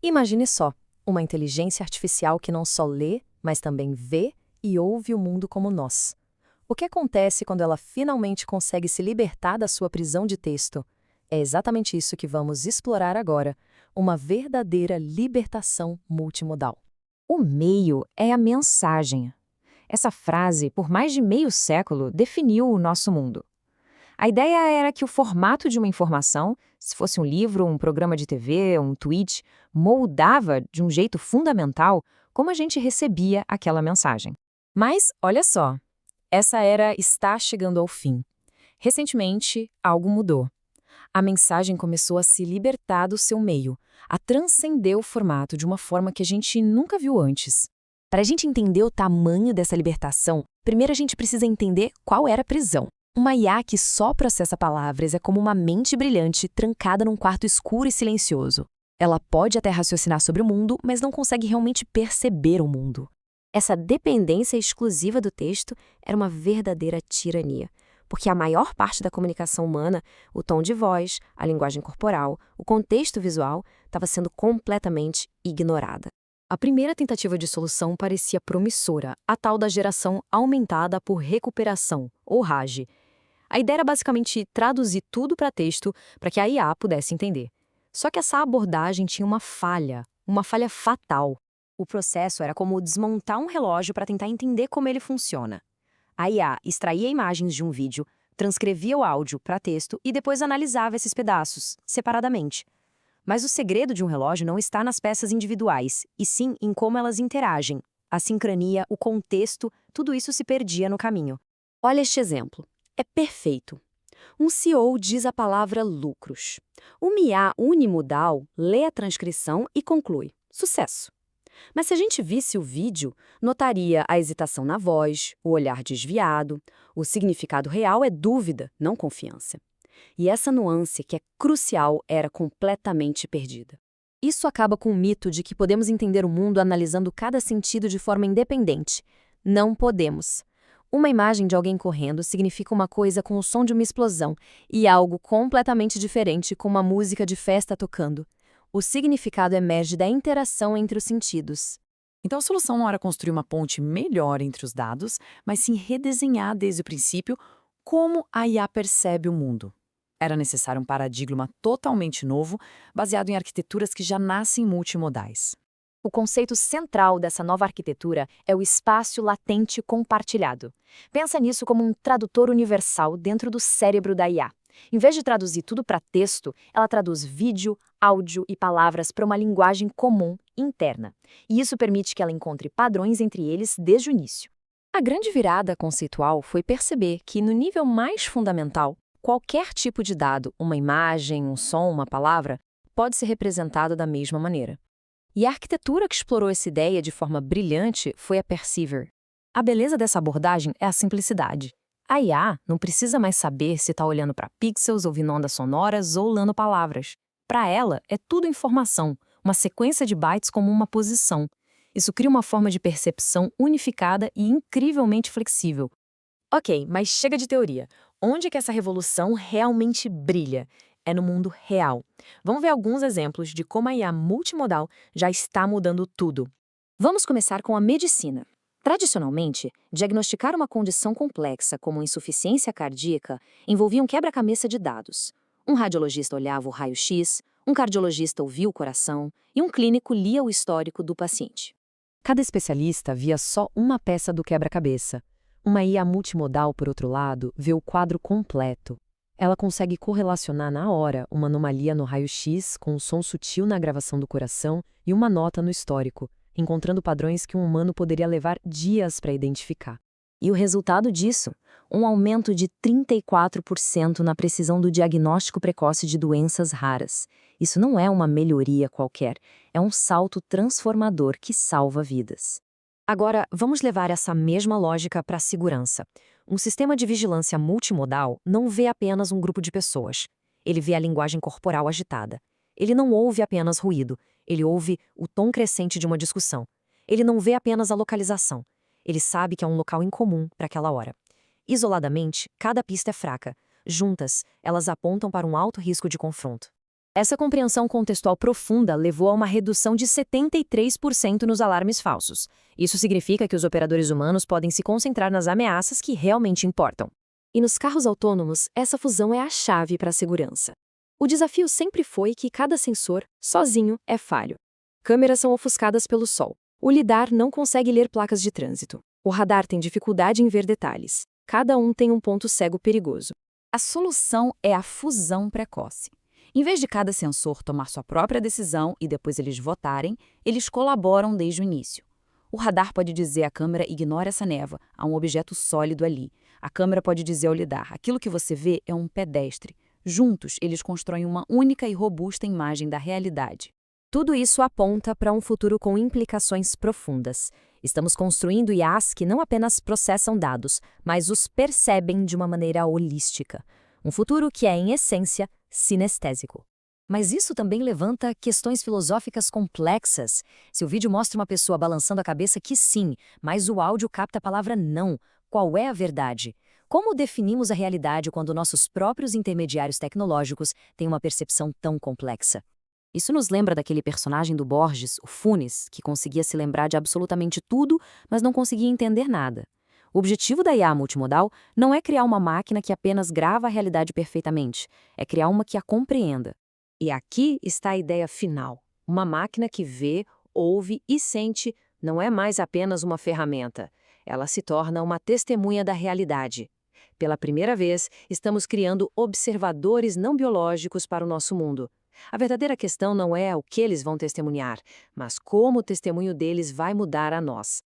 Imagine só, uma inteligência artificial que não só lê, mas também vê e ouve o mundo como nós. O que acontece quando ela finalmente consegue se libertar da sua prisão de texto? É exatamente isso que vamos explorar agora, uma verdadeira libertação multimodal. O meio é a mensagem. Essa frase, por mais de meio século, definiu o nosso mundo. A ideia era que o formato de uma informação, se fosse um livro, um programa de TV, um tweet, moldava de um jeito fundamental como a gente recebia aquela mensagem. Mas, olha só, essa era está chegando ao fim. Recentemente, algo mudou. A mensagem começou a se libertar do seu meio, a transcender o formato de uma forma que a gente nunca viu antes. Para a gente entender o tamanho dessa libertação, primeiro a gente precisa entender qual era a prisão. Uma IA que só processa palavras é como uma mente brilhante trancada num quarto escuro e silencioso. Ela pode até raciocinar sobre o mundo, mas não consegue realmente perceber o mundo. Essa dependência exclusiva do texto era uma verdadeira tirania, porque a maior parte da comunicação humana, o tom de voz, a linguagem corporal, o contexto visual, estava sendo completamente ignorada. A primeira tentativa de solução parecia promissora, a tal da geração aumentada por recuperação, ou RAG. A ideia era basicamente traduzir tudo para texto para que a IA pudesse entender. Só que essa abordagem tinha uma falha fatal. O processo era como desmontar um relógio para tentar entender como ele funciona. A IA extraía imagens de um vídeo, transcrevia o áudio para texto e depois analisava esses pedaços, separadamente. Mas o segredo de um relógio não está nas peças individuais, e sim em como elas interagem. A sincronia, o contexto, tudo isso se perdia no caminho. Olha este exemplo. É perfeito. Um CEO diz a palavra lucros. Uma IA unimodal lê a transcrição e conclui. Sucesso. Mas se a gente visse o vídeo, notaria a hesitação na voz, o olhar desviado. O significado real é dúvida, não confiança. E essa nuance, que é crucial, era completamente perdida. Isso acaba com o mito de que podemos entender o mundo analisando cada sentido de forma independente. Não podemos. Uma imagem de alguém correndo significa uma coisa com o som de uma explosão e algo completamente diferente com uma música de festa tocando. O significado emerge da interação entre os sentidos. Então a solução não era construir uma ponte melhor entre os dados, mas sim redesenhar desde o princípio como a IA percebe o mundo. Era necessário um paradigma totalmente novo, baseado em arquiteturas que já nascem multimodais. O conceito central dessa nova arquitetura é o espaço latente compartilhado. Pensa nisso como um tradutor universal dentro do cérebro da IA. Em vez de traduzir tudo para texto, ela traduz vídeo, áudio e palavras para uma linguagem comum, interna. E isso permite que ela encontre padrões entre eles desde o início. A grande virada conceitual foi perceber que, no nível mais fundamental, qualquer tipo de dado, uma imagem, um som, uma palavra, pode ser representado da mesma maneira. E a arquitetura que explorou essa ideia de forma brilhante foi a Perceiver. A beleza dessa abordagem é a simplicidade. A IA não precisa mais saber se está olhando para pixels, ouvindo ondas sonoras ou lendo palavras. Para ela, é tudo informação, uma sequência de bytes como uma posição. Isso cria uma forma de percepção unificada e incrivelmente flexível. Ok, mas chega de teoria. Onde é que essa revolução realmente brilha? É no mundo real. Vamos ver alguns exemplos de como a IA multimodal já está mudando tudo. Vamos começar com a medicina. Tradicionalmente, diagnosticar uma condição complexa como insuficiência cardíaca envolvia um quebra-cabeça de dados. Um radiologista olhava o raio-x, um cardiologista ouvia o coração e um clínico lia o histórico do paciente. Cada especialista via só uma peça do quebra-cabeça. Uma IA multimodal, por outro lado, vê o quadro completo. Ela consegue correlacionar na hora uma anomalia no raio-x com um som sutil na gravação do coração e uma nota no histórico, encontrando padrões que um humano poderia levar dias para identificar. E o resultado disso? Um aumento de 34% na precisão do diagnóstico precoce de doenças raras. Isso não é uma melhoria qualquer, é um salto transformador que salva vidas. Agora, vamos levar essa mesma lógica para a segurança. Um sistema de vigilância multimodal não vê apenas um grupo de pessoas. Ele vê a linguagem corporal agitada. Ele não ouve apenas ruído. Ele ouve o tom crescente de uma discussão. Ele não vê apenas a localização. Ele sabe que é um local incomum para aquela hora. Isoladamente, cada pista é fraca. Juntas, elas apontam para um alto risco de confronto. Essa compreensão contextual profunda levou a uma redução de 73% nos alarmes falsos. Isso significa que os operadores humanos podem se concentrar nas ameaças que realmente importam. E nos carros autônomos, essa fusão é a chave para a segurança. O desafio sempre foi que cada sensor, sozinho, é falho. Câmeras são ofuscadas pelo sol. O lidar não consegue ler placas de trânsito. O radar tem dificuldade em ver detalhes. Cada um tem um ponto cego perigoso. A solução é a fusão precoce. Em vez de cada sensor tomar sua própria decisão e depois eles votarem, eles colaboram desde o início. O radar pode dizer à câmera: ignore essa névoa, há um objeto sólido ali. A câmera pode dizer ao lidar: aquilo que você vê é um pedestre. Juntos, eles constroem uma única e robusta imagem da realidade. Tudo isso aponta para um futuro com implicações profundas. Estamos construindo IAs que não apenas processam dados, mas os percebem de uma maneira holística. Um futuro que é, em essência, sinestésico. Mas isso também levanta questões filosóficas complexas. Se o vídeo mostra uma pessoa balançando a cabeça que sim, mas o áudio capta a palavra não, qual é a verdade? Como definimos a realidade quando nossos próprios intermediários tecnológicos têm uma percepção tão complexa? Isso nos lembra daquele personagem do Borges, o Funes, que conseguia se lembrar de absolutamente tudo, mas não conseguia entender nada. O objetivo da IA multimodal não é criar uma máquina que apenas grava a realidade perfeitamente, é criar uma que a compreenda. E aqui está a ideia final. Uma máquina que vê, ouve e sente não é mais apenas uma ferramenta. Ela se torna uma testemunha da realidade. Pela primeira vez, estamos criando observadores não biológicos para o nosso mundo. A verdadeira questão não é o que eles vão testemunhar, mas como o testemunho deles vai mudar a nós.